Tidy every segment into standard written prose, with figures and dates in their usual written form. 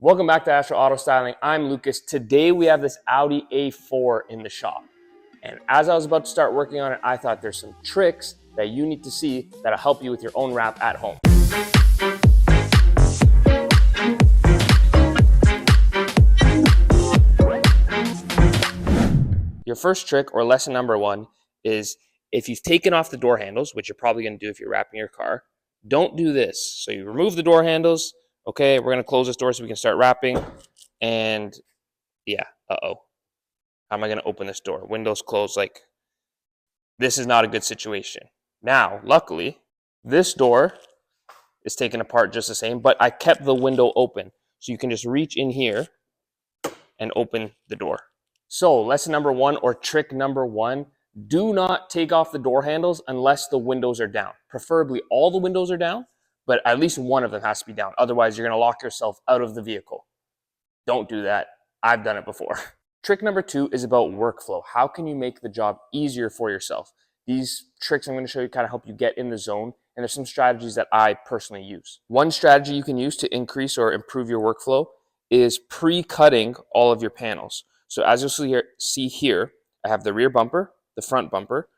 Welcome back to Astro Auto Styling. I'm Lucas. Today we have this Audi A4 in the shop. And as I was about to start working on it, I thought there's some tricks that you need to see that'll help you with your own wrap at home. Your first trick, or lesson number one, is if you've taken off the door handles, which you're probably going to do if you're wrapping your car, don't do this. So you remove the door handles. Okay, we're going to close this door so we can start wrapping. And yeah, uh-oh. How am I going to open this door? Windows closed. Like, this is not a good situation. Now, luckily, this door is taken apart just the same, but I kept the window open. So you can just reach in here and open the door. So lesson number one, or trick number one, do not take off the door handles unless the windows are down. Preferably all the windows are down, but at least one of them has to be down. Otherwise, you're going to lock yourself out of the vehicle. Don't do that. I've done it before. Trick number two is about workflow. How can you make the job easier for yourself? These tricks I'm going to show you kind of help you get in the zone, and there's some strategies that I personally use. One strategy you can use to increase or improve your workflow is pre-cutting all of your panels. So as you'll see here, I have the rear bumper, the front bumper,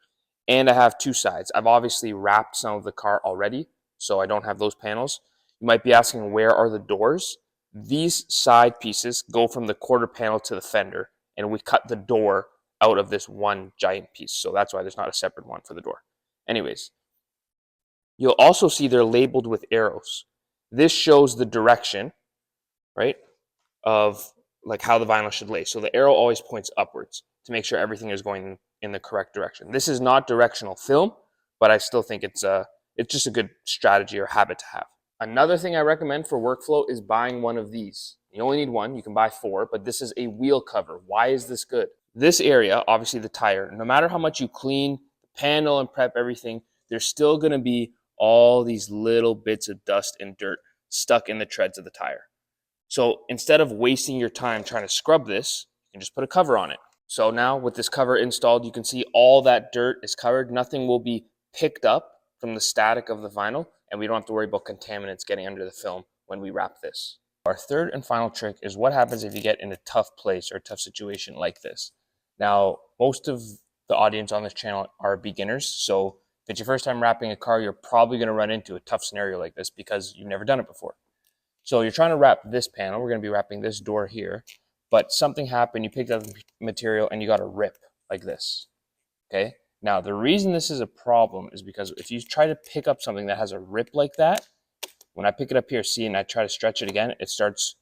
and I have two sides. I've obviously wrapped some of the car already, so I don't have those panels. You might be asking, where are the doors? These side pieces go from the quarter panel to the fender, and we cut the door out of this one giant piece. So that's why there's not a separate one for the door. Anyways, you'll also see they're labeled with arrows. This shows the direction, right, of like how the vinyl should lay. So the arrow always points upwards to make sure everything is going in the correct direction. This is not directional film, but I still think it's just a good strategy or habit to have. Another thing I recommend for workflow is buying one of these. You only need one, you can buy four, but this is a wheel cover. Why is this good? This area, obviously the tire, no matter how much you clean the panel and prep everything, there's still gonna be all these little bits of dust and dirt stuck in the treads of the tire. So instead of wasting your time trying to scrub this, you can just put a cover on it. So now with this cover installed, you can see all that dirt is covered. Nothing will be picked up from the static of the vinyl, and we don't have to worry about contaminants getting under the film when we wrap this. Our third and final trick is what happens if you get in a tough place or a tough situation like this. Now, most of the audience on this channel are beginners, so if it's your first time wrapping a car, you're probably going to run into a tough scenario like this because you've never done it before. So you're trying to wrap this panel. We're going to be wrapping this door here, but something happened. You picked up the material and you got a rip like this. Okay. Now, the reason this is a problem is because if you try to pick up something that has a rip like that, when I pick it up here, see, and I try to stretch it again, it starts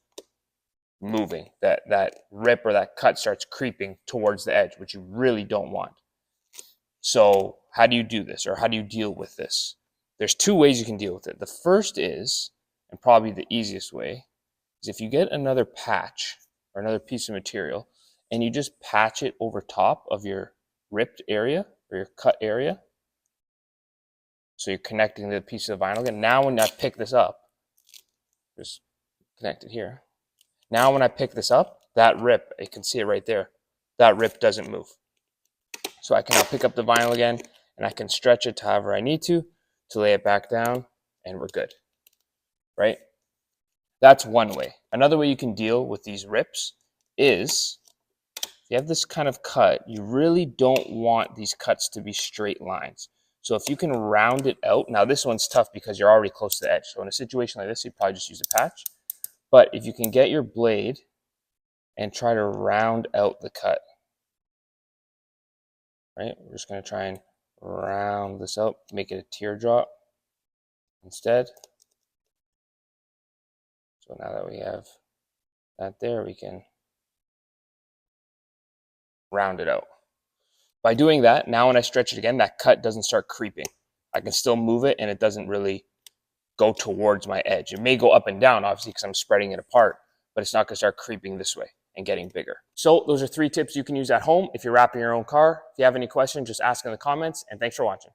moving. That rip or that cut starts creeping towards the edge, which you really don't want. So how do you do this, or how do you deal with this? There's two ways you can deal with it. The first is, and probably the easiest way, is if you get another patch or another piece of material and you just patch it over top of your ripped area or your cut area. So you're connecting the piece of vinyl again. Now when I pick this up, just connect it here. Now when I pick this up, that rip, you can see it right there, that rip doesn't move. So I can now pick up the vinyl again and I can stretch it to however I need to lay it back down, and we're good, right? That's one way. Another way you can deal with these rips is, if you have this kind of cut, you really don't want these cuts to be straight lines. So if you can round it out, now this one's tough because you're already close to the edge. So in a situation like this, you probably just use a patch. But if you can get your blade and try to round out the cut, right? We're just going to try and round this out, make it a teardrop instead. So now that we have that there, we can round it out. By doing that, now when I stretch it again, that cut doesn't start creeping. I can still move it and it doesn't really go towards my edge. It may go up and down, obviously, because I'm spreading it apart, but it's not going to start creeping this way and getting bigger. So those are 3 tips you can use at home if you're wrapping your own car. If you have any questions, just ask in the comments, and thanks for watching.